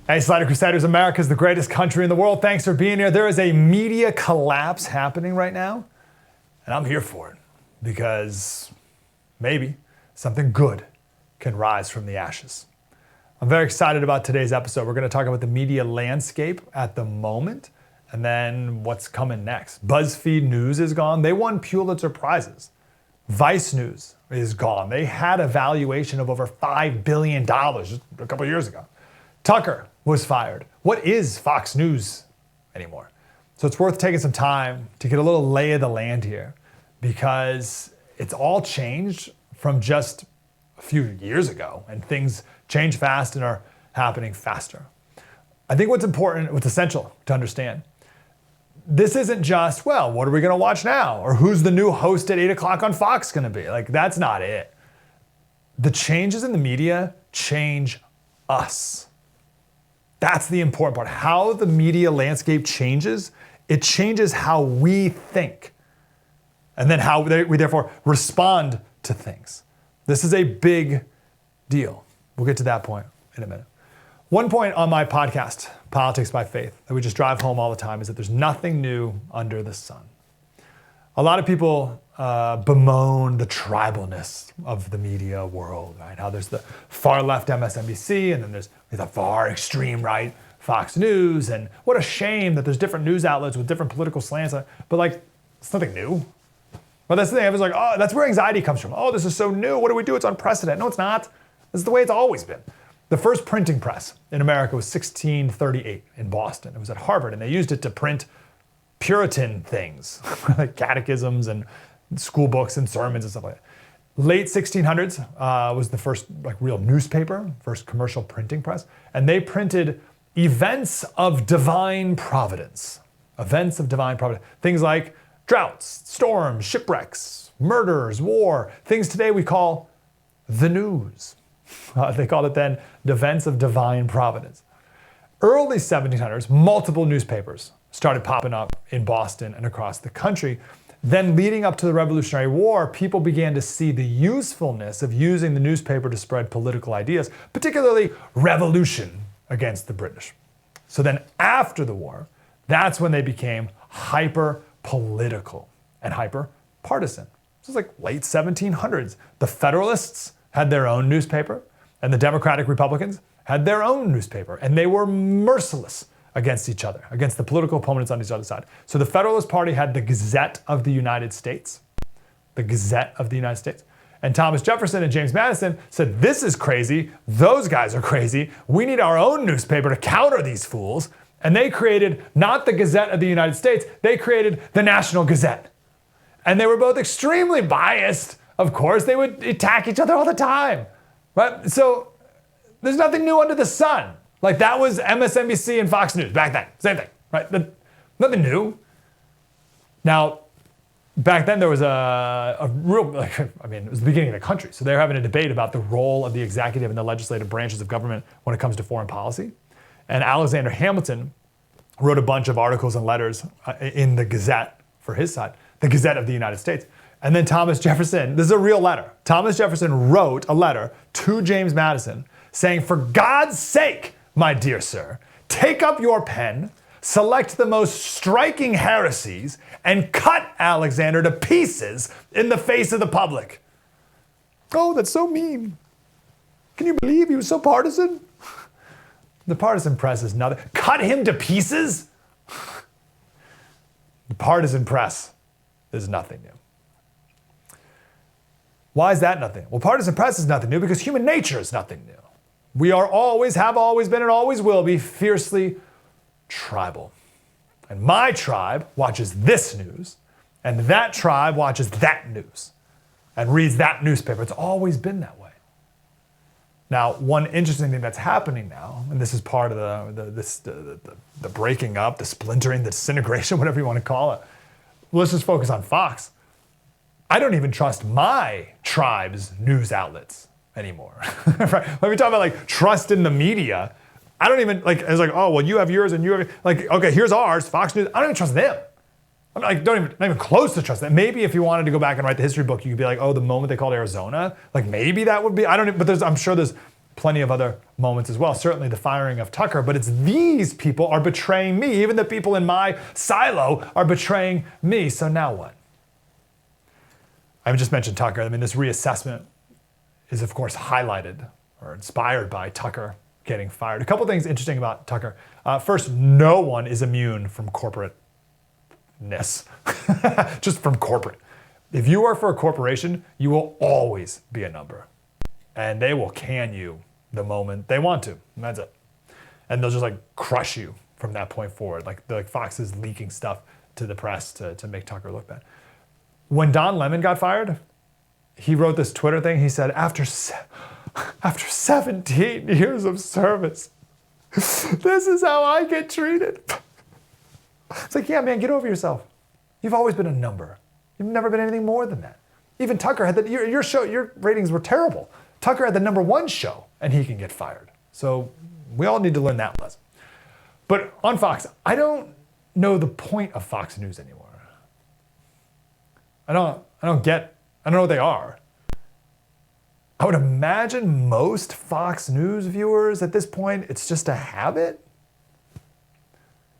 Hey, Slater Crusaders, America is the greatest country in the world. Thanks for being here. There is a media collapse happening right now, and I'm here for it because maybe something good can rise from the ashes. I'm very excited about today's episode. We're going to talk about the media landscape at the moment and then what's coming next. BuzzFeed News is gone. They won Pulitzer Prizes. Vice News is gone. They had a valuation of over $5 billion just a couple of years ago. Tucker was fired. What is Fox News anymore? So it's worth taking some time to get a little lay of the land here because it's all changed from just a few years ago, and things change fast and are happening faster. I think what's important, what's essential to understand, this isn't just, well, what are we going to watch now? Or who's the new host at 8 o'clock on Fox going to be? Like, that's not it. The changes in the media change us. That's the important part. How the media landscape changes, it changes how we think. And then how we therefore respond to things. This is a big deal. We'll get to that point in a minute. One point on my podcast, Politics by Faith, that we just drive home all the time is that there's nothing new under the sun. A lot of people bemoan the tribalness of the media world, right? How there's the far left MSNBC and then there's the far extreme right Fox News, and what a shame that there's different news outlets with different political slants. But like, it's nothing new. But that's the thing. I was like, oh, that's where anxiety comes from. Oh, this is so new. What do we do? It's unprecedented. No, it's not. This is the way it's always been. The first printing press in America was 1638 in Boston. It was at Harvard, and they used it to print Puritan things, like catechisms and school books and sermons and stuff like that. Late 1600s was the first real newspaper, first commercial printing press, and they printed events of divine providence. Events of divine providence. Things like droughts, storms, shipwrecks, murders, war, things today we call the news. They called it then the events of divine providence. Early 1700s, multiple newspapers started popping up in Boston and across the country. Then leading up to the Revolutionary War, people began to see the usefulness of using the newspaper to spread political ideas, particularly revolution against the British. So then after the war, that's when they became hyper-political and hyper-partisan. This is like late 1700s. The Federalists had their own newspaper, and the Democratic Republicans had their own newspaper, and they were merciless against each other, against the political opponents on each other side. So the Federalist Party had the Gazette of the United States, the Gazette of the United States. And Thomas Jefferson and James Madison said, this is crazy, those guys are crazy, we need our own newspaper to counter these fools. And they created not the Gazette of the United States, they created the National Gazette. And they were both extremely biased. Of course, they would attack each other all the time. Right? So there's nothing new under the sun. Like, that was MSNBC and Fox News back then. Same thing, right? Nothing new. Now, back then there was a real, it was the beginning of the country. So they were having a debate about the role of the executive and the legislative branches of government when it comes to foreign policy. And Alexander Hamilton wrote a bunch of articles and letters in the Gazette for his side, the Gazette of the United States. And then Thomas Jefferson, this is a real letter. Thomas Jefferson wrote a letter to James Madison saying, for God's sake, my dear sir, take up your pen, select the most striking heresies, and cut Alexander to pieces in the face of the public. Oh, that's so mean. Can you believe he was so partisan? The partisan press is nothing. Cut him to pieces? The partisan press is nothing new. Why is that nothing? Well, partisan press is nothing new because human nature is nothing new. We are always, have always been, and always will be fiercely tribal. And my tribe watches this news, and that tribe watches that news and reads that newspaper. It's always been that way. Now, one interesting thing that's happening now, and this is part of the breaking up, the splintering, the disintegration, whatever you want to call it. Let's just focus on Fox. I don't even trust my tribe's news outlets anymore. Right? When we talk about trust in the media, I don't even it's oh, well, you have yours and you have, okay, here's ours, Fox News. I don't even trust them. I'm not even close to trust them. Maybe if you wanted to go back and write the history book, you could be like, oh, the moment they called Arizona, maybe that would be, but I'm sure there's plenty of other moments as well. Certainly the firing of Tucker, but it's these people are betraying me. Even the people in my silo are betraying me. So now what? I just mentioned Tucker. I mean, this reassessment is, of course, highlighted or inspired by Tucker getting fired. A couple things interesting about Tucker. First, no one is immune from corporateness, just from corporate. If you work for a corporation, you will always be a number. And they will can you the moment they want to. And that's it. And they'll just like crush you from that point forward. Like Fox is leaking stuff to the press to make Tucker look bad. When Don Lemon got fired, he wrote this Twitter thing. He said, after 17 years of service, this is how I get treated. It's like, yeah, man, get over yourself. You've always been a number. You've never been anything more than that. Even Tucker had your show, your ratings were terrible. Tucker had the #1 show and he can get fired. So we all need to learn that lesson. But on Fox, I don't know the point of Fox News anymore. I don't know what they are. I would imagine most Fox News viewers at this point, it's just a habit.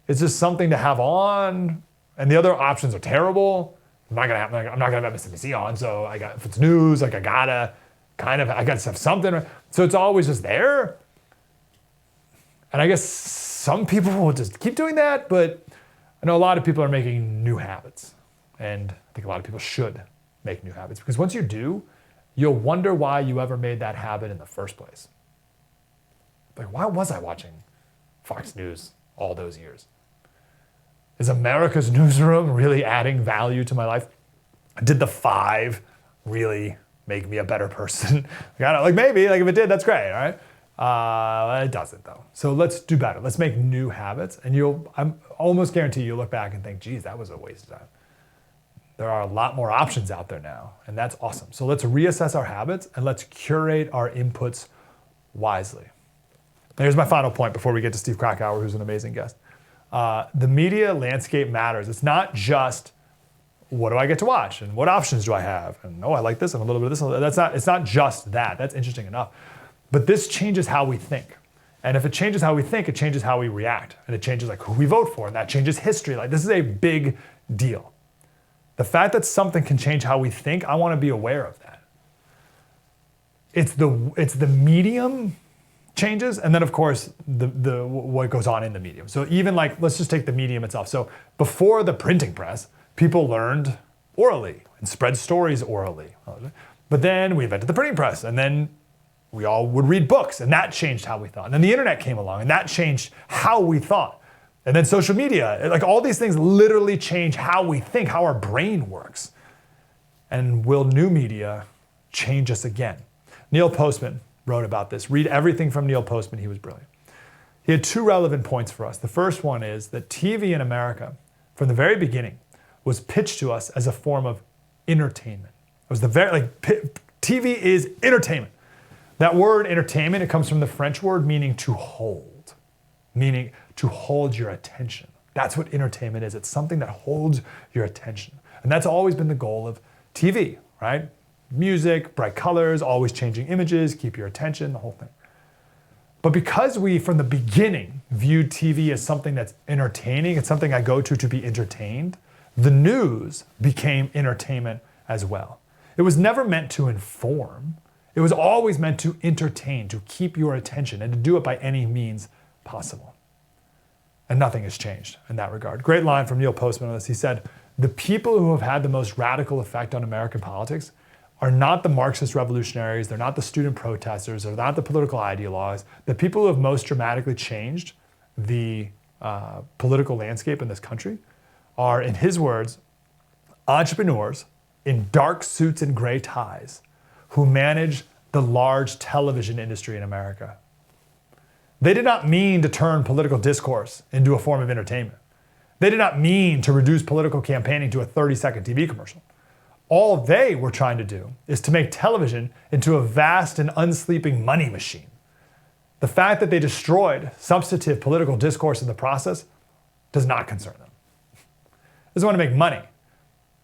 It's just something to have on, and the other options are terrible. I'm not gonna have MSNBC on, so if it's news, like I gotta have something. So it's always just there. And I guess some people will just keep doing that, but I know a lot of people are making new habits. And I think a lot of people should make new habits, because once you do, you'll wonder why you ever made that habit in the first place. Like, why was I watching Fox News all those years? Is America's newsroom really adding value to my life? Did the 5 really make me a better person? Maybe, if it did, that's great, all right? It doesn't though. So let's do better. Let's make new habits, and I'm almost guarantee you'll look back and think, geez, that was a waste of time. There are a lot more options out there now, and that's awesome. So let's reassess our habits and let's curate our inputs wisely. Now, here's my final point before we get to Steve Krakauer, who's an amazing guest. The media landscape matters. It's not just what do I get to watch and what options do I have, and I like this and a little bit of this. It's not just that. That's interesting enough. But this changes how we think. And if it changes how we think, it changes how we react. And it changes who we vote for, and that changes history. This is a big deal. The fact that something can change how we think, I want to be aware of that. It's the medium changes, and then of course the what goes on in the medium. So even let's just take the medium itself. So before the printing press, people learned orally and spread stories orally. But then we invented the printing press, and then we all would read books, and that changed how we thought. And then the internet came along, and that changed how we thought. And then social media, all these things literally change how we think, how our brain works. And will new media change us again? Neil Postman wrote about this. Read everything from Neil Postman. He was brilliant. He had 2 relevant points for us. The first one is that TV in America, from the very beginning, was pitched to us as a form of entertainment. It was TV is entertainment. That word entertainment, it comes from the French word meaning to hold, meaning to hold your attention. That's what entertainment is. It's something that holds your attention. And that's always been the goal of TV, right? Music, bright colors, always changing images, keep your attention, the whole thing. But because we, from the beginning, viewed TV as something that's entertaining, it's something I go to be entertained, the news became entertainment as well. It was never meant to inform. It was always meant to entertain, to keep your attention, and to do it by any means possible. And nothing has changed in that regard. Great line from Neil Postman on this. He said, the people who have had the most radical effect on American politics are not the Marxist revolutionaries, they're not the student protesters, they're not the political ideologues. The people who have most dramatically changed the political landscape in this country are, in his words, entrepreneurs in dark suits and gray ties who manage the large television industry in America. They did not mean to turn political discourse into a form of entertainment. They did not mean to reduce political campaigning to a 30-second TV commercial. All they were trying to do is to make television into a vast and unsleeping money machine. The fact that they destroyed substantive political discourse in the process does not concern them. They just want to make money.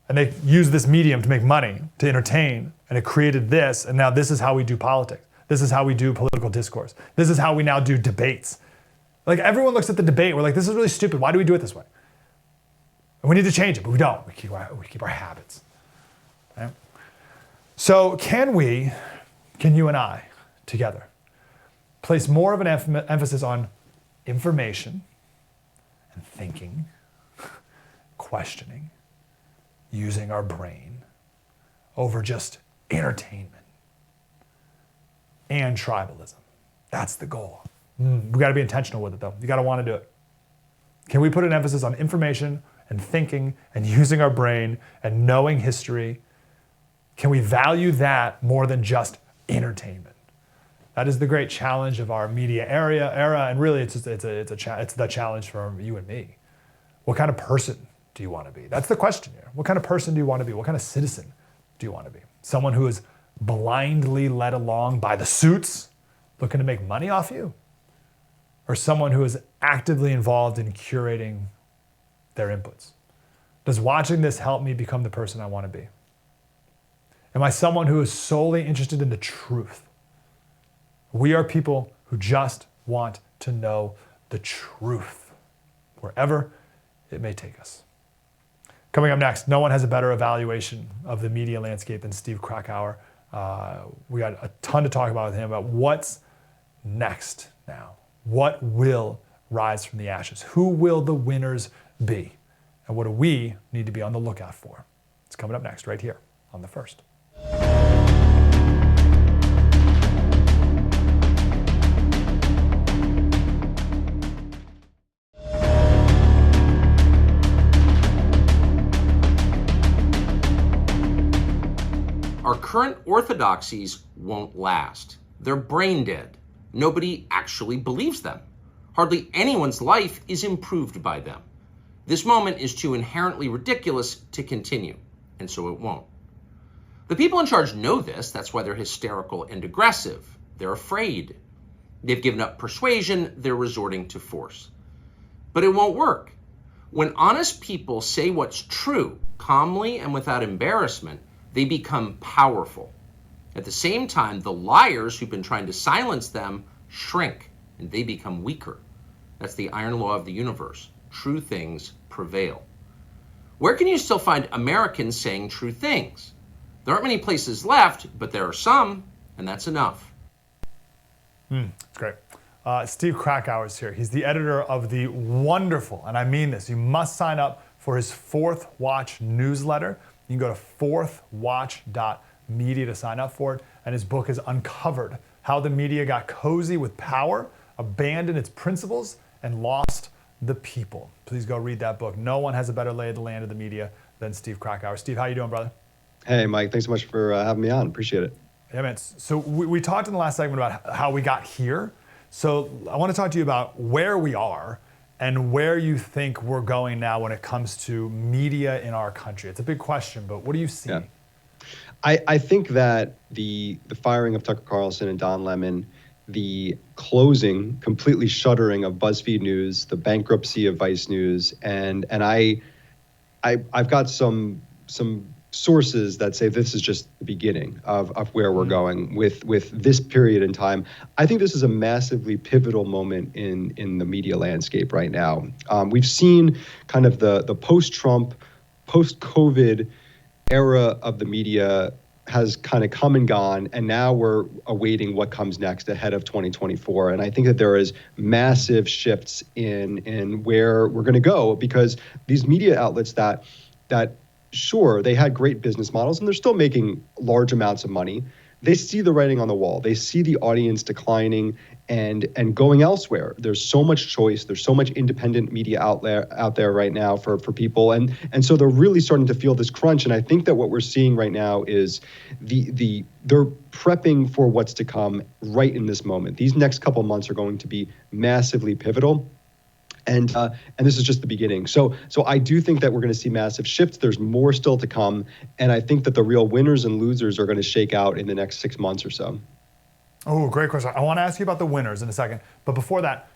And they used this medium to make money, to entertain, and it created this, and now this is how we do politics. This is how we do political discourse. This is how we now do debates. Like everyone looks at the debate, we're like, this is really stupid. Why do we do it this way? And we need to change it, but we don't. We keep our habits. Okay? So can you and I, together, place more of an emphasis on information and thinking, questioning, using our brain over just entertainment and tribalism? That's the goal. We got to be intentional with it, though. You got to want to do it. Can we put an emphasis on information and thinking and using our brain and knowing history? Can we value that more than just entertainment? That is the great challenge of our media era, and really it's the challenge for you and me. What kind of person do you want to be? That's the question here. What kind of person do you want to be? What kind of citizen do you want to be? Someone who is blindly led along by the suits, looking to make money off you? Or someone who is actively involved in curating their inputs? Does watching this help me become the person I want to be? Am I someone who is solely interested in the truth? We are people who just want to know the truth, wherever it may take us. Coming up next, no one has a better evaluation of the media landscape than Steve Krakauer. We got a ton to talk about with him about what's next now. What will rise from the ashes? Who will the winners be? And what do we need to be on the lookout for? It's coming up next, right here on The First. Our current orthodoxies won't last. They're brain dead. Nobody actually believes them. Hardly anyone's life is improved by them. This moment is too inherently ridiculous to continue, and so it won't. The people in charge know this. That's why they're hysterical and aggressive. They're afraid. They've given up persuasion. They're resorting to force. But it won't work. When honest people say what's true, calmly and without embarrassment, they become powerful. At the same time, the liars who've been trying to silence them shrink, and they become weaker. That's the iron law of the universe. True things prevail. Where can you still find Americans saying true things? There aren't many places left, but there are some, and that's enough. It's great. Steve Krakauer is here. He's the editor of the wonderful, and I mean this, you must sign up for his Fourth Watch newsletter. You can go to fourthwatch.media to sign up for it. And his book has uncovered how the media got cozy with power, abandoned its principles, and lost the people. Please go read that book. No one has a better lay of the land of the media than Steve Krakauer. Steve, how you doing, brother? Hey, Mike. Thanks so much for having me on. Appreciate it. Yeah, man. So we talked in the last segment about how we got here. So I want to talk to you about where we are and where you think we're going now when it comes to media in our country. It's a big question, but what do you see? Yeah. I think that the firing of Tucker Carlson and Don Lemon, the closing, completely shuttering of BuzzFeed News, the bankruptcy of Vice News, and I've got some sources that say this is just the beginning of where we're going with this period in time. I think this is a massively pivotal moment in the media landscape right now. We've seen kind of the post-Trump, post-COVID era of the media has kind of come and gone, and now we're awaiting what comes next ahead of 2024. And I think that there is massive shifts in where we're going to go, because these media outlets that sure, they had great business models and they're still making large amounts of money. They see the writing on the wall. They see the audience declining and going elsewhere. There's so much choice. There's so much independent media out there right now for people. And so they're really starting to feel this crunch. And I think that what we're seeing right now is they're prepping for what's to come right in this moment. These next couple months are going to be massively pivotal. And this is just the beginning. So I do think that we're going to see massive shifts. There's more still to come. And I think that the real winners and losers are going to shake out in the next 6 months or so. Oh, great question. I want to ask you about the winners in a second. But before that,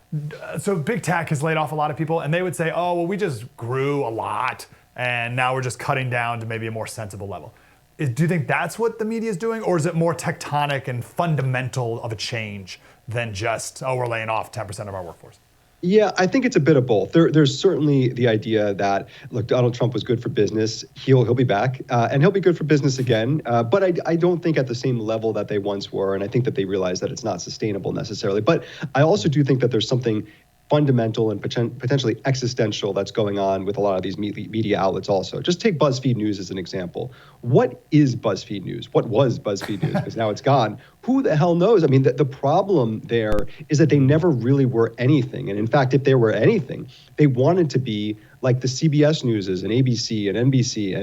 so big tech has laid off a lot of people, and they would say, oh, well, we just grew a lot, and now we're just cutting down to maybe a more sensible level. Do you think that's what the media is doing, or is it more tectonic and fundamental of a change than just, we're laying off 10% of our workforce? Yeah, I think it's a bit of both. There's certainly the idea that, look, Donald Trump was good for business. He'll be back, and he'll be good for business again. But I don't think at the same level that they once were, and I think that they realize that it's not sustainable necessarily. But I also do think that there's something fundamental and potentially existential that's going on with a lot of these media outlets also. Just take BuzzFeed News as an example. What is BuzzFeed News? What was BuzzFeed News? Because now it's gone. Who the hell knows? I mean, the problem there is that they never really were anything. And in fact, if they were anything, they wanted to be like the CBS Newses and ABC and NBC,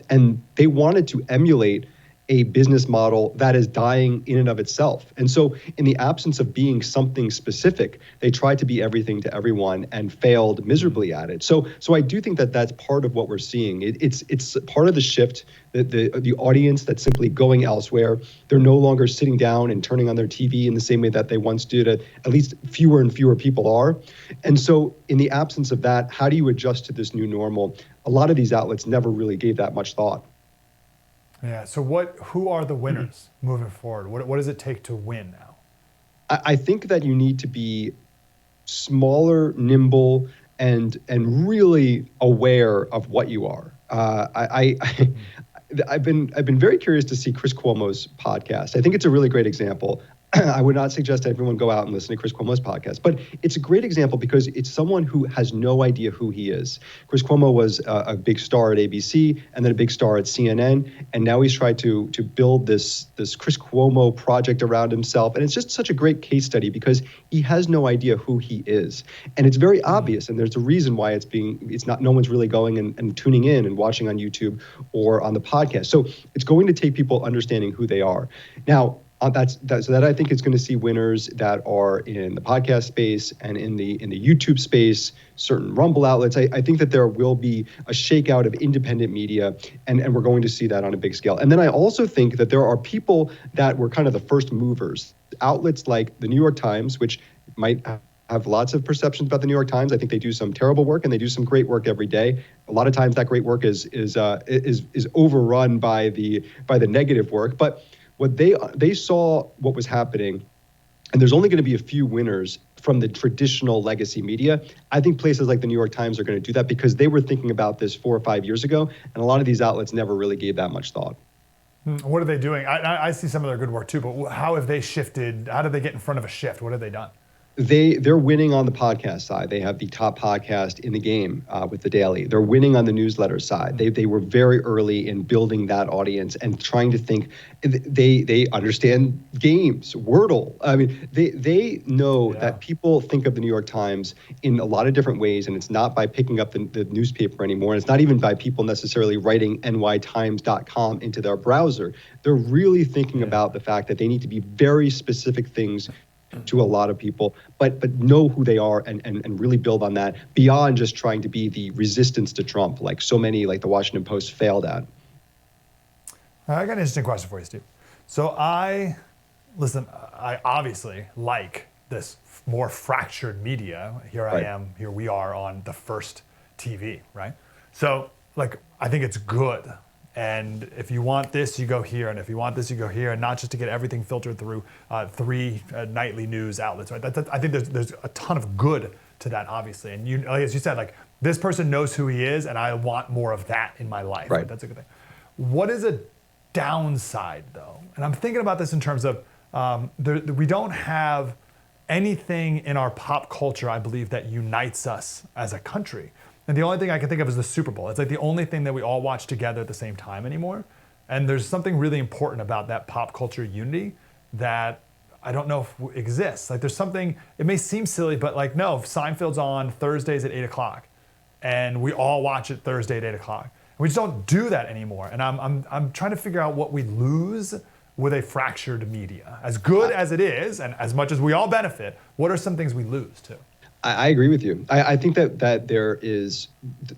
and they wanted to emulate a business model that is dying in and of itself. And so in the absence of being something specific, they tried to be everything to everyone and failed miserably at it. So I do think that that's part of what we're seeing. It's part of the shift, the audience that's simply going elsewhere. They're no longer sitting down and turning on their TV in the same way that they once did. At least fewer and fewer people are. And so in the absence of that, how do you adjust to this new normal? A lot of these outlets never really gave that much thought. Yeah. So who are the winners moving forward? What does it take to win now? I think that you need to be smaller, nimble, and really aware of what you are. I've been very curious to see Chris Cuomo's podcast. I think it's a really great example. I would not suggest everyone go out and listen to Chris Cuomo's podcast, but it's a great example because it's someone who has no idea who he is. Chris Cuomo was a big star at ABC and then a big star at CNN, and now he's tried to build this Chris Cuomo project around himself, and it's just such a great case study because he has no idea who he is, and it's very obvious, and there's a reason why no one's really going and tuning in and watching on YouTube or on the podcast. So it's going to take people understanding who they are. Now, so that I think is going to see winners that are in the podcast space and in the YouTube space, certain Rumble outlets. I think that there will be a shakeout of independent media, and we're going to see that on a big scale. And then I also think that there are people that were kind of the first movers, outlets like the New York Times, which might have lots of perceptions about the New York Times. I think they do some terrible work and they do some great work every day. A lot of times that great work is overrun by the negative work, but what they saw what was happening, and there's only going to be a few winners from the traditional legacy media. I think places like the New York Times are going to do that because they were thinking about this 4 or 5 years ago, and a lot of these outlets never really gave that much thought. What are they doing? I see some of their good work too, but how have they shifted? How did they get in front of a shift? What have they done? They're winning on the podcast side. They have the top podcast in the game with The Daily. They're winning on the newsletter side. They were very early in building that audience and trying to think. They understand games, Wordle. I mean, they know that people think of the New York Times in a lot of different ways, and it's not by picking up the newspaper anymore. And it's not even by people necessarily writing nytimes.com into their browser. They're really thinking about the fact that they need to be very specific things to a lot of people, but know who they are and really build on that beyond just trying to be the resistance to Trump, like so many, like the Washington Post failed at. I got an interesting question for you, Steve. So I obviously like this more fractured media. Here I am, here we are on the first TV, right? So I think it's good. And if you want this, you go here. And if you want this, you go here. And not just to get everything filtered through 3 nightly news outlets. Right? I think there's a ton of good to that, obviously. And as you said, this person knows who he is, and I want more of that in my life. Right? That's a good thing. What is a downside, though? And I'm thinking about this in terms of we don't have anything in our pop culture, I believe, that unites us as a country. And the only thing I can think of is the Super Bowl. It's like the only thing that we all watch together at the same time anymore. And there's something really important about that pop culture unity that I don't know if exists. There's something, it may seem silly, but no, Seinfeld's on Thursdays at 8 o'clock. And we all watch it Thursday at 8 o'clock. And we just don't do that anymore. And I'm trying to figure out what we lose with a fractured media. As good as it is, and as much as we all benefit, what are some things we lose too? I agree with you. I think that there is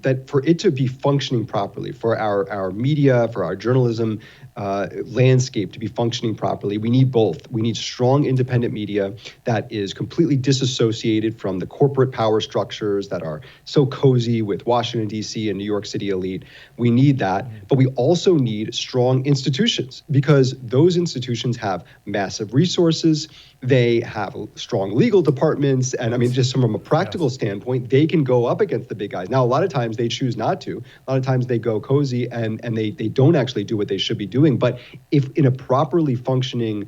that for it to be functioning properly, for our media, for our journalism landscape to be functioning properly, we need both. We need strong independent media that is completely disassociated from the corporate power structures that are so cozy with Washington, D.C. and New York City elite. We need that, but we also need strong institutions because those institutions have massive resources. They have strong legal departments. And I mean, just from a practical standpoint, they can go up against the big guys. Now, a lot of times they choose not to. A lot of times they go cozy and they don't actually do what they should be doing. But if in a properly functioning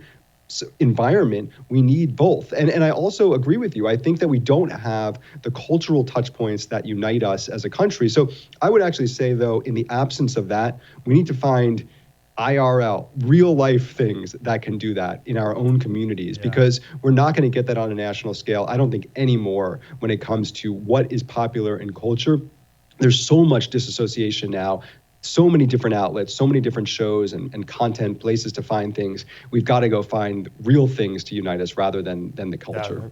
environment, we need both. And I also agree with you. I think that we don't have the cultural touch points that unite us as a country. So I would actually say, though, in the absence of that, we need to find IRL, real life things that can do that in our own communities, because we're not going to get that on a national scale, I don't think, anymore when it comes to what is popular in culture. There's so much disassociation now, so many different outlets, so many different shows and content, places to find things. We've got to go find real things to unite us rather than the culture.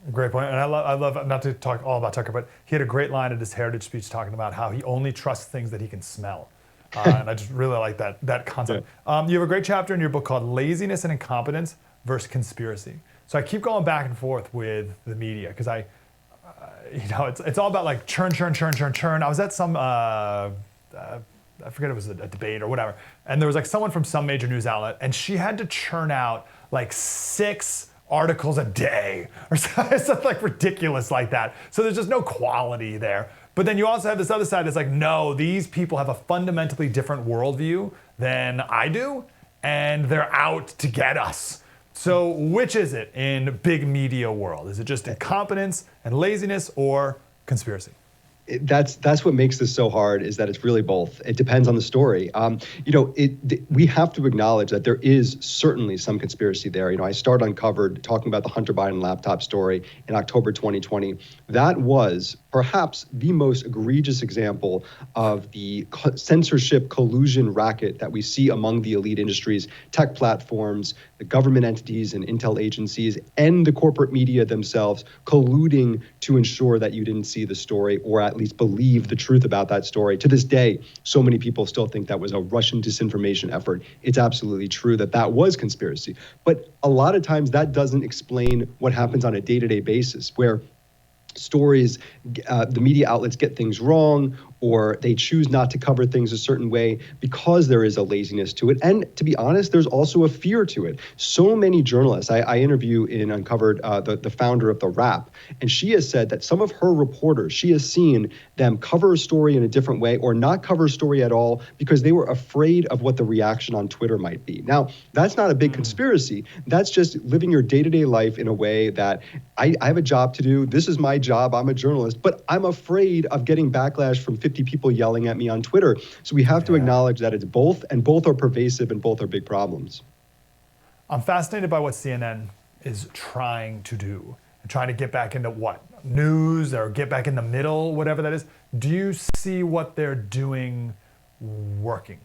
Yeah, great point. And I love, not to talk all about Tucker, but he had a great line at his Heritage speech talking about how he only trusts things that he can smell. And I just really like that concept. You have a great chapter in your book called Laziness and Incompetence versus Conspiracy. So I keep going back and forth with the media because it's all about like churn. I was at some, I forget, it was a debate or whatever. And there was like someone from some major news outlet and she had to churn out like 6 articles a day or something like ridiculous like that. So there's just no quality there. But then you also have this other side that's like, no, these people have a fundamentally different worldview than I do, and they're out to get us. So which is it in big media world? Is it just incompetence and laziness or conspiracy? That's what makes this so hard, is that it's really both. It depends on the story. We have to acknowledge that there is certainly some conspiracy there. I started Uncovered talking about the Hunter Biden laptop story in October 2020. That was perhaps the most egregious example of the censorship collusion racket that we see among the elite industries, tech platforms, the government entities and intel agencies, and the corporate media themselves colluding to ensure that you didn't see the story or at least believe the truth about that story. To this day, so many people still think that was a Russian disinformation effort. It's absolutely true that that was conspiracy. But a lot of times that doesn't explain what happens on a day-to-day basis, where stories, the media outlets get things wrong, or they choose not to cover things a certain way because there is a laziness to it. And to be honest, there's also a fear to it. So many journalists, I interview in Uncovered the founder of The Wrap, and she has said that some of her reporters, she has seen them cover a story in a different way or not cover a story at all because they were afraid of what the reaction on Twitter might be. Now, that's not a big conspiracy. That's just living your day-to-day life in a way that I have a job to do. This is my job. I'm a journalist, but I'm afraid of getting backlash from 50 people yelling at me on Twitter. So we have to acknowledge that it's both, and both are pervasive and both are big problems. I'm fascinated by what CNN is trying to do and trying to get back into what? News, or get back in the middle, whatever that is. Do you see what they're doing working?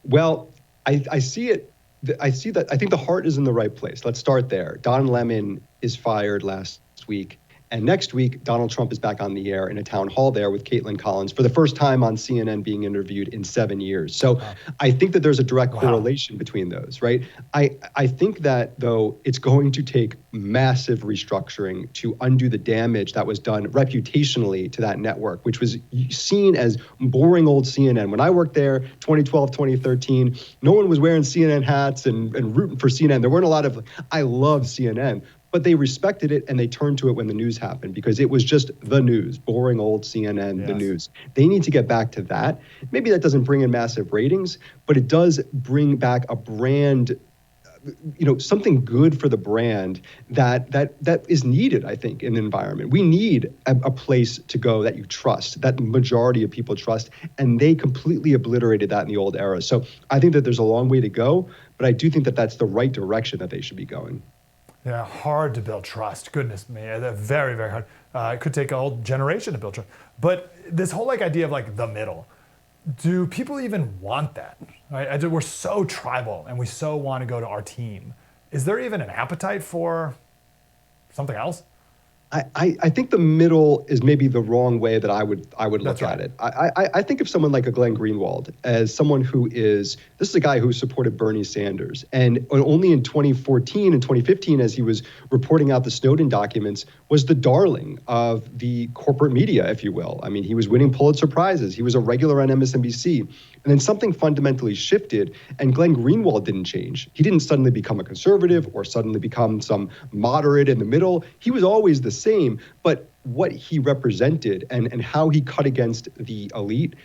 Well, I see it. I see that. I think the heart is in the right place. Let's start there. Don Lemon is fired last week. And next week, Donald Trump is back on the air in a town hall there with Caitlin Collins for the first time on CNN being interviewed in 7 years. So I think that there's a direct correlation between those, right? I think that, though, it's going to take massive restructuring to undo the damage that was done reputationally to that network, which was seen as boring old CNN. When I worked there, 2012, 2013, no one was wearing CNN hats and rooting for CNN. There weren't a lot of, I love CNN. But they respected it and they turned to it when the news happened because it was just the news, boring old CNN, the news. They need to get back to that. Maybe that doesn't bring in massive ratings, but it does bring back a brand, something good for the brand that is needed, I think, in the environment. We need a place to go that you trust, that the majority of people trust, and they completely obliterated that in the old era. So I think that there's a long way to go, but I do think that that's the right direction that they should be going. Yeah, hard to build trust. Goodness me, they're very, very hard. It could take a whole generation to build trust. But this whole idea of the middle, do people even want that? Right? We're so tribal and we so want to go to our team. Is there even an appetite for something else? I think the middle is maybe the wrong way that I would look right. at it. I think of someone like a Glenn Greenwald as someone this is a guy who supported Bernie Sanders. And only in 2014 and 2015, as he was reporting out the Snowden documents, was the darling of the corporate media, if you will. I mean, he was winning Pulitzer Prizes. He was a regular on MSNBC. And then something fundamentally shifted, and Glenn Greenwald didn't change. He didn't suddenly become a conservative or suddenly become some moderate in the middle. He was always the same, but what he represented and how he cut against the elite,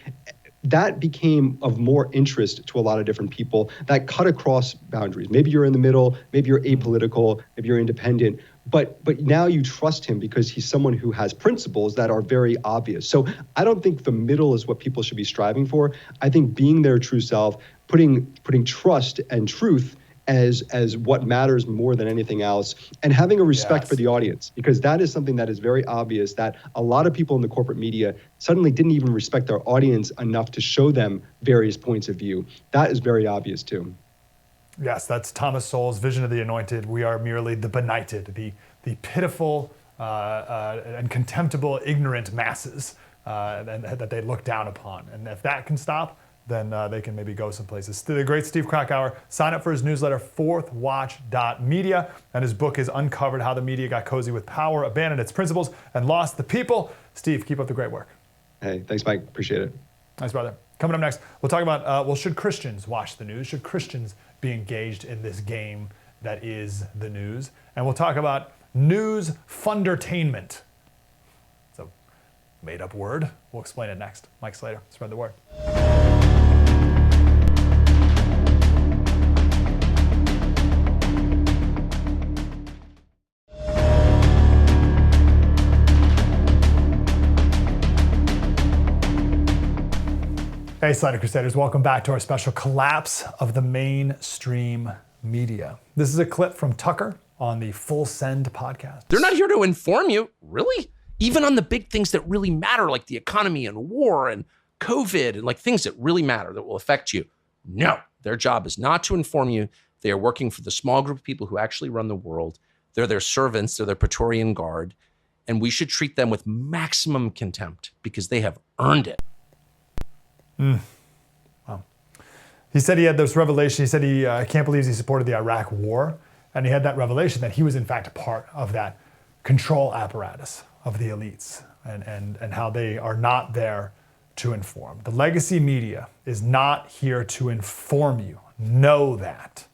that became of more interest to a lot of different people that cut across boundaries. Maybe you're in the middle, maybe you're apolitical, maybe you're independent, but now you trust him because he's someone who has principles that are very obvious. So I don't think the middle is what people should be striving for. I think being their true self, putting trust and truth as what matters more than anything else, and having a respect for the audience, because that is something that is very obvious that a lot of people in the corporate media suddenly didn't even respect their audience enough to show them various points of view. That is very obvious too. Yes, that's Thomas Sowell's vision of the anointed. We are merely the benighted, the pitiful and contemptible, ignorant masses that they look down upon. And if that can stop, then they can maybe go some places. The great Steve Krakauer, sign up for his newsletter, fourthwatch.media, and his book is Uncovered: How the Media Got Cozy with Power, Abandoned Its Principles, and Lost the People. Steve, keep up the great work. Hey, thanks, Mike. Appreciate it. Nice, brother. Coming up next, we'll talk about, should Christians watch the news? Should Christians be engaged in this game that is the news? And we'll talk about news fundertainment. It's a made-up word. We'll explain it next. Mike Slater, spread the word. Hey, Slater Crusaders, welcome back to our special collapse of the mainstream media. This is a clip from Tucker on the Full Send podcast. They're not here to inform you, really? Even on the big things that really matter, like the economy and war and COVID and like things that really matter that will affect you. No, their job is not to inform you. They are working for the small group of people who actually run the world. They're their servants, they're their Praetorian Guard, and we should treat them with maximum contempt because they have earned it. Wow. He said he had this revelation. He said he can't believe he supported the Iraq war. And he had that revelation that he was in fact a part of that control apparatus of the elites and how they are not there to inform. The legacy media is not here to inform you. Know that.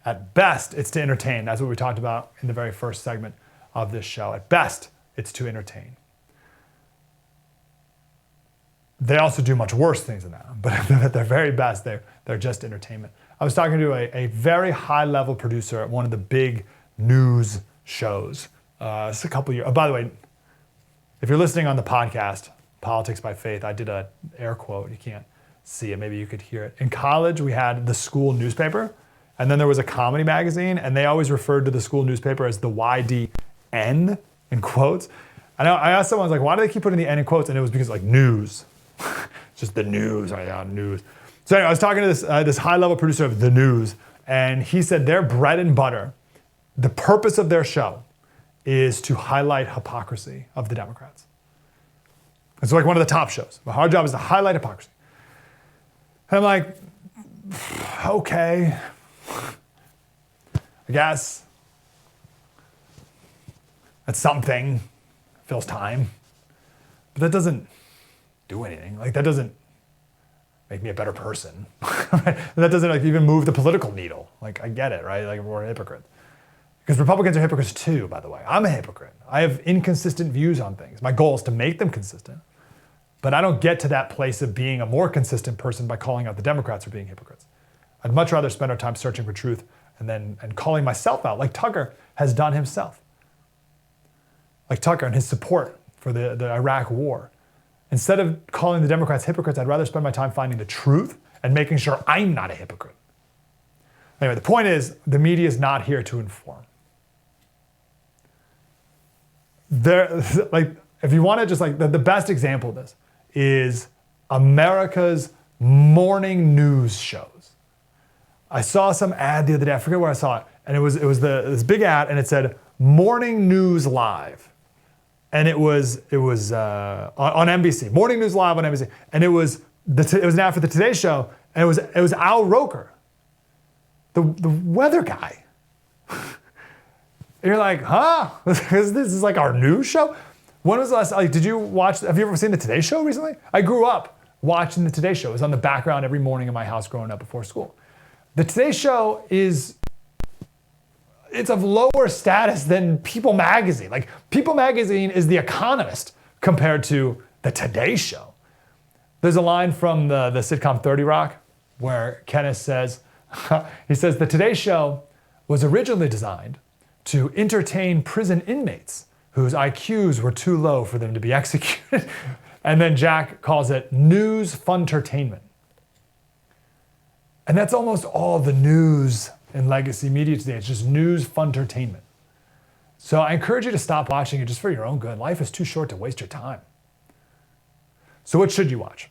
At best, it's to entertain. That's what we talked about in the very first segment of this show. At best, it's to entertain. They also do much worse things than that, but at their very best, they're just entertainment. I was talking to a very high-level producer at one of the big news shows. It's a couple years. Oh, by the way, if you're listening on the podcast, Politics by Faith, I did an air quote. You can't see it. Maybe you could hear it. In college, we had the school newspaper, and then there was a comedy magazine, and they always referred to the school newspaper as the YDN, in quotes. I asked someone, I was like, why do they keep putting the N in quotes? And it was because, like, news. Just the news, news. So anyway, I was talking to this high-level producer of the news, and he said their bread and butter, the purpose of their show, is to highlight hypocrisy of the Democrats. It's like one of the top shows. Our job is to highlight hypocrisy. And I'm like, okay, I guess that's something, fills time, but that doesn't do anything. Like, that doesn't make me a better person. Right? That doesn't like even move the political needle. Like, I get it, right? Like, we're a hypocrite. Because Republicans are hypocrites too, by the way. I'm a hypocrite. I have inconsistent views on things. My goal is to make them consistent. But I don't get to that place of being a more consistent person by calling out the Democrats for being hypocrites. I'd much rather spend our time searching for truth and calling myself out, like Tucker has done himself. Like Tucker and his support for the Iraq war. Instead of calling the Democrats hypocrites, I'd rather spend my time finding the truth and making sure I'm not a hypocrite. Anyway, the point is, the media is not here to inform. Like, if you want to just like, the best example of this is America's morning news shows. I saw some ad the other day, I forget where I saw it, and it was this big ad, and it said, Morning News Live. and it was on NBC, Morning News Live on NBC, and it was an ad for the Today Show, and it was Al Roker, the weather guy. And you're like, huh? This is like our news show? When was the last, have you ever seen the Today Show recently? I grew up watching the Today Show. It was on the background every morning in my house growing up before school. The Today Show it's of lower status than People Magazine. Like, People Magazine is The Economist compared to the Today Show. There's a line from the sitcom 30 Rock where Kenneth says, he says, the Today Show was originally designed to entertain prison inmates whose IQs were too low for them to be executed. And then Jack calls it news funtertainment. And that's almost all the news in legacy media today. It's just news funtertainment. So I encourage you to stop watching it just for your own good. Life is too short to waste your time. So what should you watch?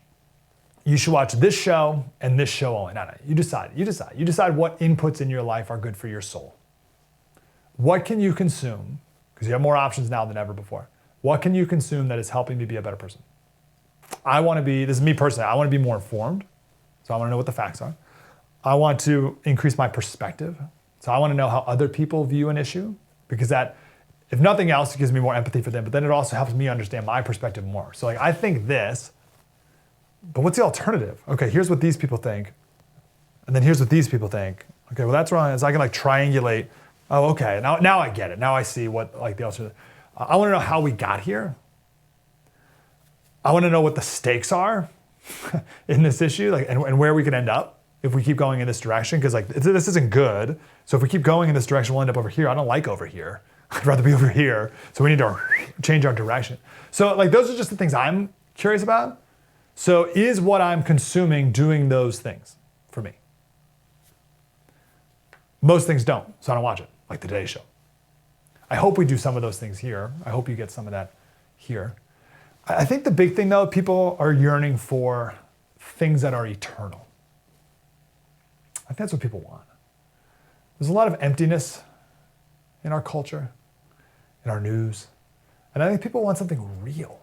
You should watch this show and this show only. No, you decide. You decide what inputs in your life are good for your soul. What can you consume? Because you have more options now than ever before. What can you consume that is helping me be a better person? This is me personally, I want to be more informed. So I want to know what the facts are. I want to increase my perspective. So I want to know how other people view an issue, because that, if nothing else, it gives me more empathy for them, but then it also helps me understand my perspective more. So like, I think this, but what's the alternative? Okay, here's what these people think. And then here's what these people think. Okay, well that's wrong. So I can like triangulate. Oh, okay, now I get it. Now I see what like the alternative. I want to know how we got here. I want to know what the stakes are in this issue, like, and where we can end up if we keep going in this direction, because like this isn't good. So if we keep going in this direction, we'll end up over here. I don't like over here. I'd rather be over here. So we need to change our direction. So like those are just the things I'm curious about. So is what I'm consuming doing those things for me? Most things don't, so I don't watch it, like the Today Show. I hope we do some of those things here. I hope you get some of that here. I think the big thing though, people are yearning for things that are eternal. I think that's what people want. There's a lot of emptiness in our culture, in our news, and I think people want something real.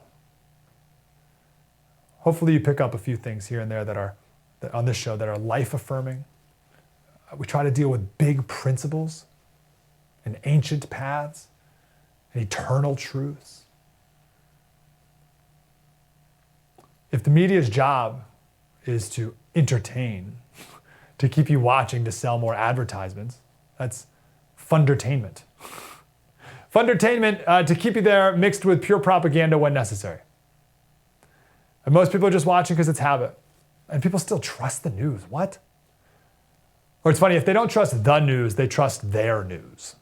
Hopefully you pick up a few things here and there that on this show that are life-affirming. We try to deal with big principles and ancient paths and eternal truths. If the media's job is to entertain, to keep you watching, to sell more advertisements, that's fundertainment. Fundertainment, to keep you there mixed with pure propaganda when necessary. And most people are just watching because it's habit. And people still trust the news. What? Or it's funny, if they don't trust the news, they trust their news.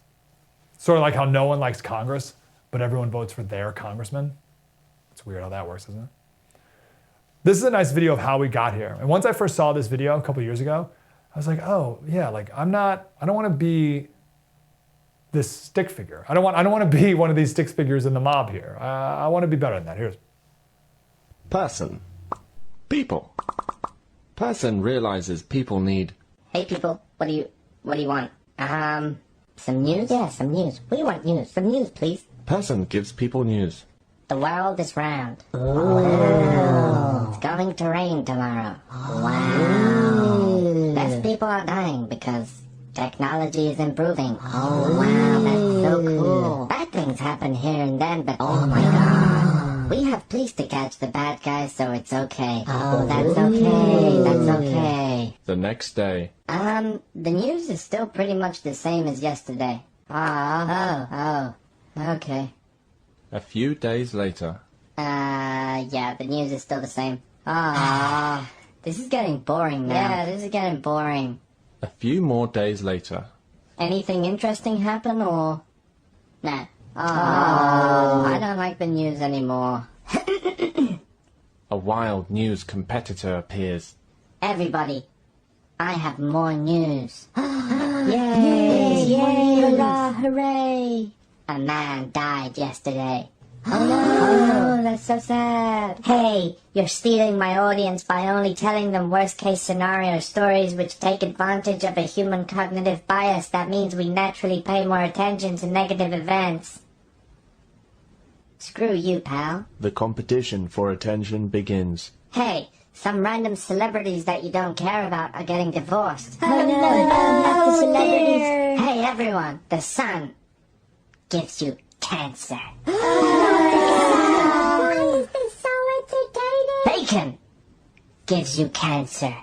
Sort of like how no one likes Congress, but everyone votes for their congressman. It's weird how that works, isn't it? This is a nice video of how we got here. And once I first saw this video a couple years ago, I was like, oh yeah, like I don't want to be this stick figure. I don't want to be one of these stick figures in the mob here. I want to be better than that. Here's person. People. Person realizes people need. Hey people, what do you want? Some news? Yeah, some news. We want news. Some news, please. Person gives people news. The world is round. Wow. It's going to rain tomorrow. Wow. Less people are dying because technology is improving. Oh wow, that's so cool. Bad things happen here and then, but oh my god. We have police to catch the bad guys, so it's okay. Oh, that's okay. That's okay. The next day. The news is still pretty much the same as yesterday. Oh, okay. A few days later. Yeah, the news is still the same. This is getting boring now. Yeah, this is getting boring. A few more days later. Anything interesting happen or? Nah. Oh, I don't like the news anymore. A wild news competitor appears. Everybody, I have more news. Yay! Yay! Hurrah! Hooray! A man died yesterday. Oh no! That's so sad. Hey, you're stealing my audience by only telling them worst-case scenario stories which take advantage of a human cognitive bias. That means we naturally pay more attention to negative events. Screw you, pal. The competition for attention begins. Hey, some random celebrities that you don't care about are getting divorced. Oh no, not the celebrities. Hey, everyone, the sun gives you cancer. Why is this so entertaining? Bacon gives you cancer.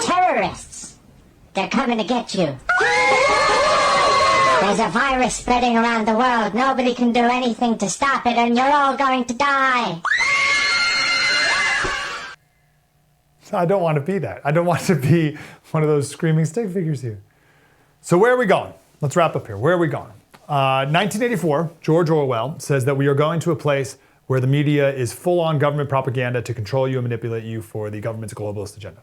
Terrorists, they're coming to get you. There's a virus spreading around the world. Nobody can do anything to stop it, and you're all going to die. I don't want to be that. I don't want to be one of those screaming stick figures here. So where are we going? Let's wrap up here. Where are we going? 1984, George Orwell says that we are going to a place where the media is full-on government propaganda to control you and manipulate you for the government's globalist agenda.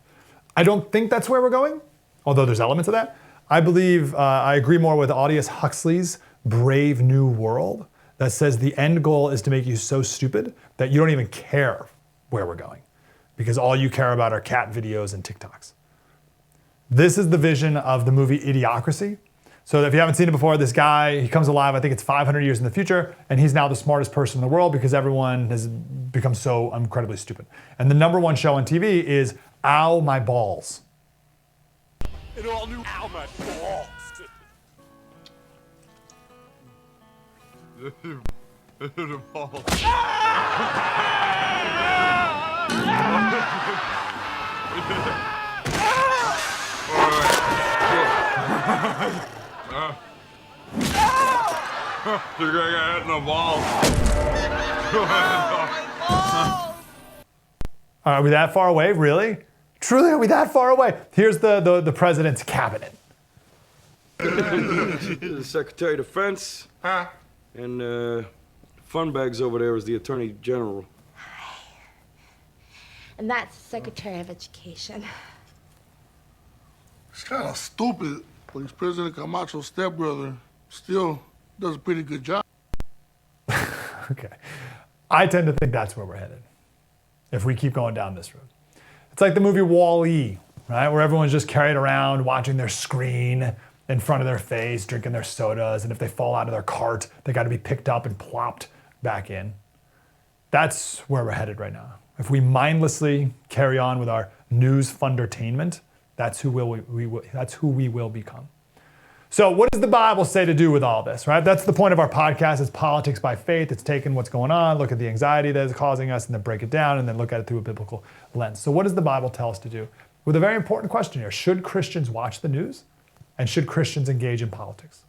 I don't think that's where we're going, although there's elements of that. I believe, I agree more with Aldous Huxley's Brave New World that says the end goal is to make you so stupid that you don't even care where we're going because all you care about are cat videos and TikToks. This is the vision of the movie Idiocracy. So if you haven't seen it before, this guy, he comes alive, I think it's 500 years in the future, and he's now the smartest person in the world because everyone has become so incredibly stupid. And the #1 show on TV is Ow, My Balls. It all new Ow, My Balls. The balls. You're gonna get hit in the balls. Are we that far away? Really? Truly, are we that far away? Here's the president's cabinet. The Secretary of Defense. Huh? And fun bags over there is the Attorney General. And that's the Secretary of Education. It's kind of stupid, but he's President Camacho's stepbrother. Still does a pretty good job. Okay. I tend to think that's where we're headed if we keep going down this road. It's like the movie Wall-E, right? Where everyone's just carried around watching their screen in front of their face, drinking their sodas, and if they fall out of their cart, they got to be picked up and plopped back in. That's where we're headed right now. If we mindlessly carry on with our news fundertainment, that's who we will become. So what does the Bible say to do with all this, right? That's the point of our podcast. It's politics by faith. It's taking what's going on, look at the anxiety that is causing us, and then break it down, and then look at it through a biblical lens. So what does the Bible tell us to do? With a very important question here. Should Christians watch the news? And should Christians engage in politics?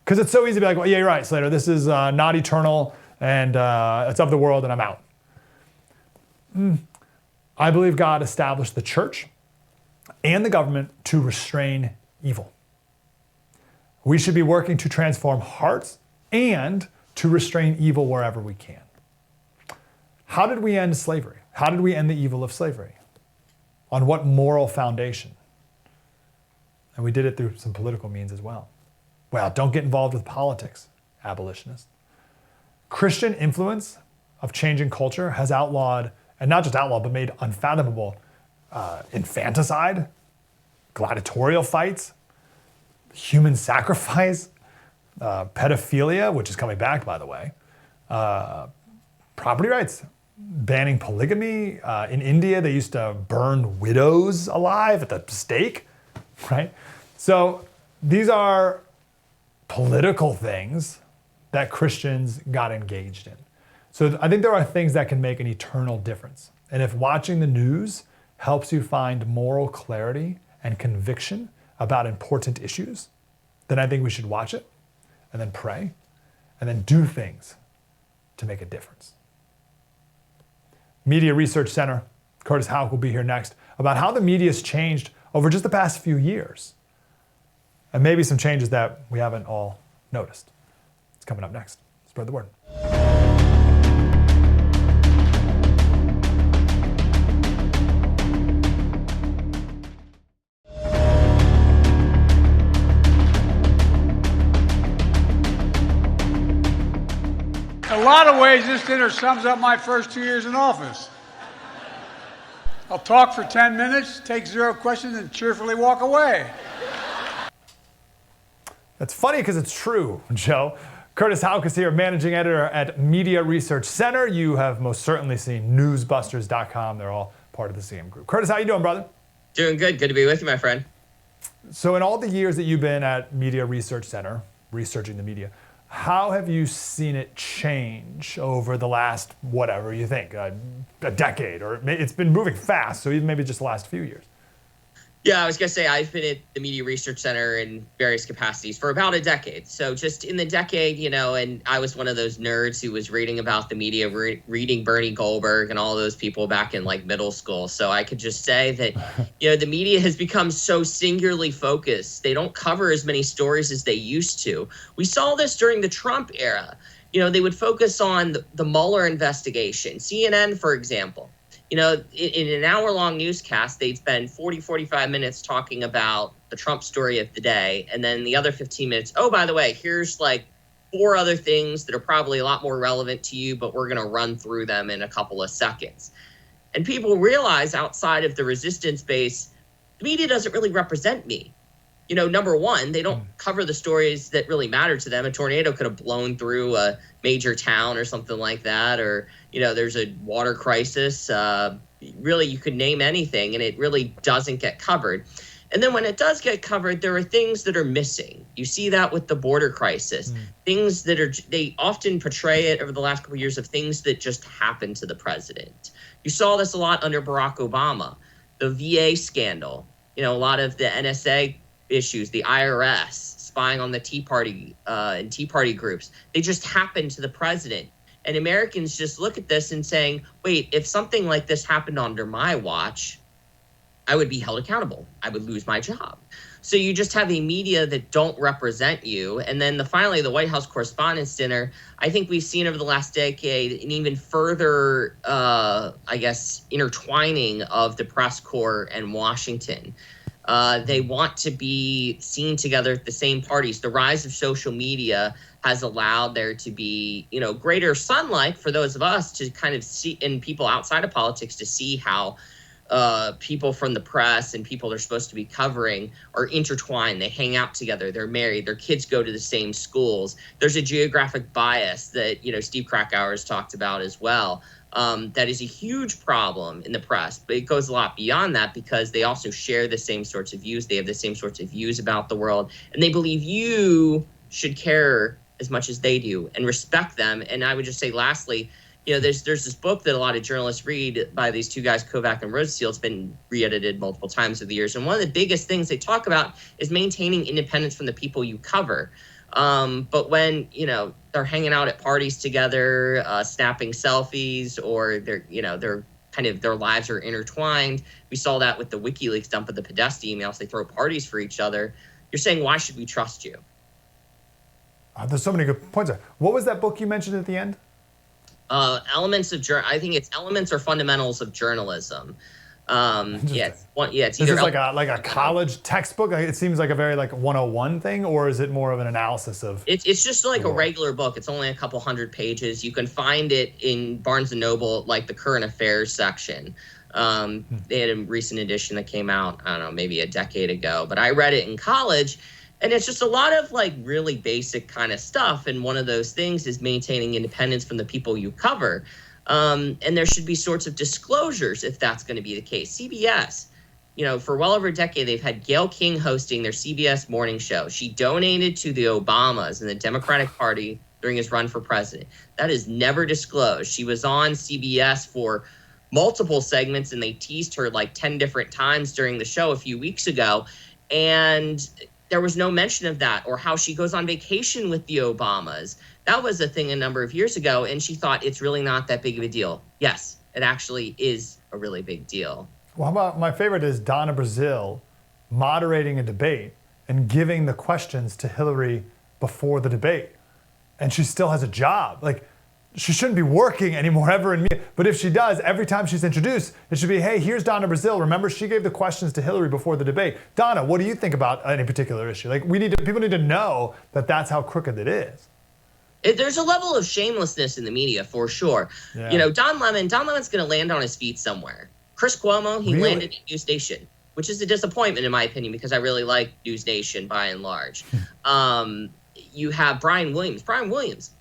Because it's so easy to be like, well, yeah, you're right, Slater. This is not eternal, and it's of the world, and I'm out. I believe God established the church and the government to restrain evil. We should be working to transform hearts and to restrain evil wherever we can. How did we end slavery? How did we end the evil of slavery? On what moral foundation? And we did it through some political means as well. Well, don't get involved with politics, abolitionists. Christian influence of changing culture has outlawed, and not just outlawed, but made unfathomable infanticide, gladiatorial fights, human sacrifice, pedophilia, which is coming back, by the way, property rights, banning polygamy. In India, they used to burn widows alive at the stake, right? So these are political things that Christians got engaged in. So I think there are things that can make an eternal difference. And if watching the news helps you find moral clarity and conviction about important issues, then I think we should watch it and then pray and then do things to make a difference. Media Research Center, Curtis Houck will be here next about how the media has changed over just the past few years and maybe some changes that we haven't all noticed. It's coming up next. Spread the word. In a lot of ways, this dinner sums up my first 2 years in office. I'll talk for 10 minutes, take 0 questions, and cheerfully walk away. That's funny because it's true, Joe. Curtis Houck is here, managing editor at Media Research Center. You have most certainly seen newsbusters.com. They're all part of the CM group. Curtis, how you doing, brother? Doing good. Good to be with you, my friend. So in all the years that you've been at Media Research Center, researching the media, how have you seen it change over the last, whatever you think, a decade? Or it's been moving fast, so even maybe just the last few years. Yeah, I was going to say I've been at the Media Research Center in various capacities for about a decade. So just in the decade, and I was one of those nerds who was reading about the media, reading Bernie Goldberg and all those people back in like middle school. So I could just say that, the media has become so singularly focused. They don't cover as many stories as they used to. We saw this during the Trump era. They would focus on the Mueller investigation. CNN, for example. In an hour-long newscast, they'd spend 45 minutes talking about the Trump story of the day. And then the other 15 minutes, oh, by the way, here's like 4 other things that are probably a lot more relevant to you, but we're going to run through them in a couple of seconds. And people realize outside of the resistance base, the media doesn't really represent me. Number one, they don't cover the stories that really matter to them. A tornado could have blown through a major town or something like that. Or, there's a water crisis. Really, you could name anything, and it really doesn't get covered. And then when it does get covered, there are things that are missing. You see that with the border crisis. Things that they often portray it over the last couple of years of things that just happened to the president. You saw this a lot under Barack Obama. The VA scandal, a lot of the NSA issues, the IRS spying on the Tea Party and Tea Party groups. They just happened to the president. And Americans just look at this and saying, wait, if something like this happened under my watch, I would be held accountable. I would lose my job. So you just have a media that don't represent you. And then finally, the White House Correspondents' Dinner, I think we've seen over the last decade an even further, intertwining of the press corps and Washington. They want to be seen together at the same parties. The rise of social media has allowed there to be, greater sunlight for those of us to kind of see, and people outside of politics to see how people from the press and people they're supposed to be covering are intertwined. They hang out together. They're married. Their kids go to the same schools. There's a geographic bias that, Steve Krakauer has talked about as well. That is a huge problem in the press, but it goes a lot beyond that because they also share the same sorts of views. They have the same sorts of views about the world, and they believe you should care as much as they do and respect them. And I would just say, lastly, there's this book that a lot of journalists read by these two guys, Kovac and Rosenstiel. It's been re-edited multiple times over the years. And one of the biggest things they talk about is maintaining independence from the people you cover. But when, they're hanging out at parties together, snapping selfies, or their lives are intertwined. We saw that with the WikiLeaks dump of the Podesta emails. They throw parties for each other. You're saying, why should we trust you? There's so many good points there. What was that book you mentioned at the end? I think it's Elements or Fundamentals of Journalism. It's Is either this like a college textbook? It seems like a very 101 thing, or is it more of an analysis of? It's just like a regular book. It's only a couple hundred pages. You can find it in Barnes and Noble, like the current affairs section. They had a recent edition that came out, I don't know, maybe a decade ago. But I read it in college, and it's just a lot of really basic kind of stuff. And one of those things is maintaining independence from the people you cover. And there should be sorts of disclosures if that's going to be the case. CBS, for well over a decade, they've had Gayle King hosting their CBS morning show. She donated to the Obamas and the Democratic Party during his run for president. That is never disclosed. She was on CBS for multiple segments, and they teased her 10 different times during the show a few weeks ago. And there was no mention of that, or how she goes on vacation with the Obamas. That was a thing a number of years ago, and she thought it's really not that big of a deal. Yes, it actually is a really big deal. Well, how about my favorite is Donna Brazile moderating a debate and giving the questions to Hillary before the debate. And she still has a job. She shouldn't be working anymore ever in media. But if she does, every time she's introduced, it should be, hey, here's Donna Brazile. Remember, she gave the questions to Hillary before the debate. Donna, what do you think about any particular issue? People need to know that that's how crooked it is. There's a level of shamelessness in the media, for sure. Yeah. Don's going to land on his feet somewhere. Chris Cuomo, he landed at News Station. which is a disappointment in my opinion because I really like News Nation by and large. You have Brian Williams. Brian Williams,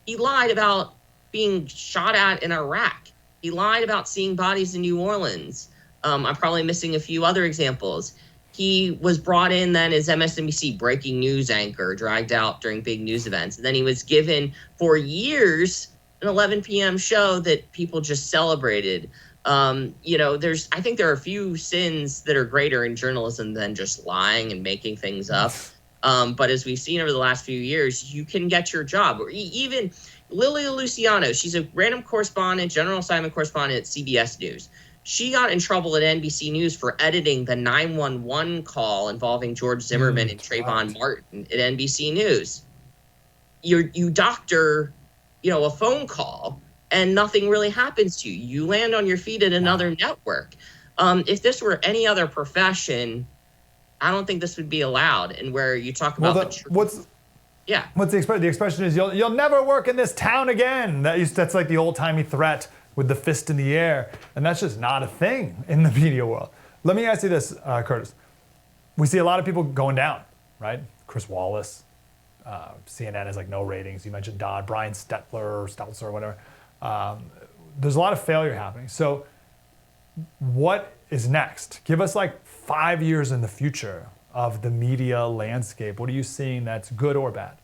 he lied about being shot at in Iraq. He lied about seeing bodies in New Orleans. I'm probably missing a few other examples. He was brought in then as MSNBC breaking news anchor, dragged out during big news events. And then he was given for years an 11 p.m. show that people just celebrated. I think there are a few sins that are greater in journalism than just lying and making things up. But as we've seen over the last few years, you can get your job. Or even Lilia Luciano, she's a random correspondent, general assignment correspondent at CBS News. She got in trouble at NBC News for editing the 911 call involving George Zimmerman and Trayvon Martin at NBC News. You doctor, a phone call, and nothing really happens to you. You land on your feet at another network. If this were any other profession, I don't think this would be allowed. And where you talk about what's the expression? The expression is you'll never work in this town again. That's like the old timey threat with the fist in the air, and that's just not a thing in the media world. Let me ask you this, Curtis. We see a lot of people going down, right? Chris Wallace, CNN has like no ratings. You mentioned Dodd, Brian Stelter, or whatever. There's a lot of failure happening. So what is next? Give us like 5 years in the future of the media landscape. What are you seeing that's good or bad?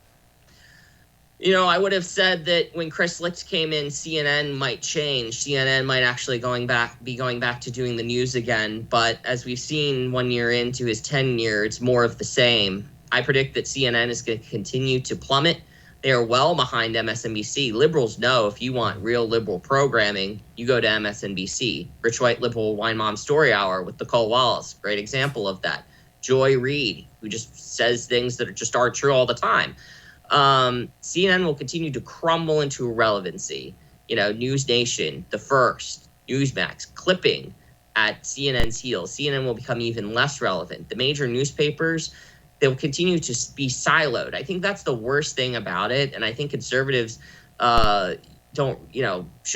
I would have said that when Chris Licht came in, CNN might change. CNN might actually be going back to doing the news again. But as we've seen 1 year into his tenure, it's more of the same. I predict that CNN is going to continue to plummet. They are well behind MSNBC. Liberals know if you want real liberal programming, you go to MSNBC. Rich White Liberal Wine Mom Story Hour with Nicole Wallace, great example of that. Joy Reid, who just says things that just aren't true all the time. CNN will continue to crumble into irrelevancy. News Nation, The First, Newsmax, clipping at CNN's heels. CNN will become even less relevant. The major newspapers, they will continue to be siloed. I think that's the worst thing about it, and I think conservatives should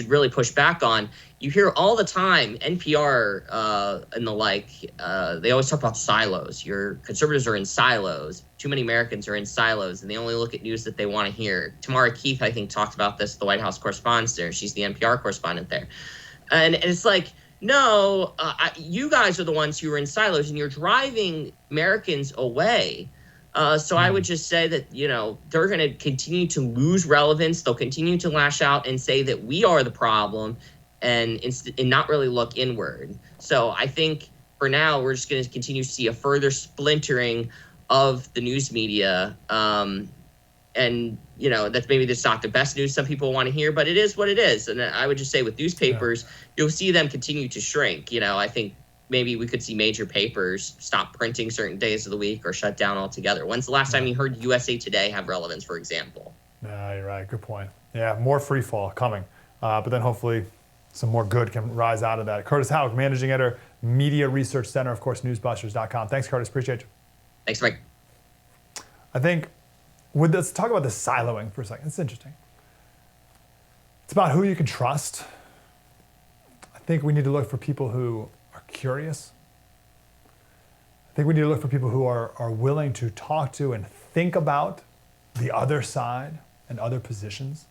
really push back on. You hear all the time, NPR and the like, they always talk about silos. Your conservatives are in silos. Too many Americans are in silos, and they only look at news that they want to hear. Tamara Keith, I think, talked about this, the White House correspondent there. She's the NPR correspondent there. And it's like, no, you guys are the ones who are in silos, and you're driving Americans away. So I would just say that, they're going to continue to lose relevance. They'll continue to lash out and say that we are the problem and not really look inward. So I think for now, we're just going to continue to see a further splintering of the news media. That's maybe that's not the best news some people want to hear, but it is what it is. And I would just say with newspapers, you'll see them continue to shrink. I think maybe we could see major papers stop printing certain days of the week or shut down altogether. When's the last time you heard USA Today have relevance, for example? Yeah, you're right. Good point. Yeah, more free fall coming. But then hopefully some more good can rise out of that. Curtis Houck, Managing Editor, Media Research Center, of course, newsbusters.com. Thanks, Curtis. Appreciate you. Thanks, Mike. I think let's talk about the siloing for a second. It's interesting. It's about who you can trust. I think we need to look for people who are curious. I think we need to look for people who are willing to talk to and think about the other side and other positions.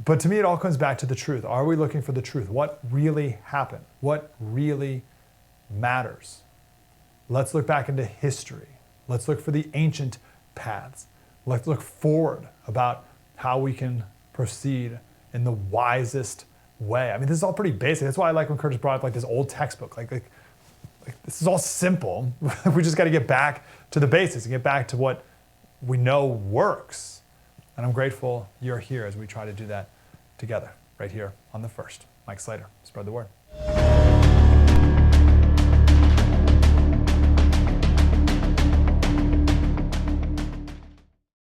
But to me, it all comes back to the truth. Are we looking for the truth? What really happened? What really matters? Let's look back into history. Let's look for the ancient paths. Let's look forward about how we can proceed in the wisest way. I mean, this is all pretty basic. That's why I like when Curtis brought up like this old textbook. Like this is all simple. We just got to get back to the basics and get back to what we know works. And I'm grateful you're here as we try to do that together right here on The First. Mike Slater, spread the word.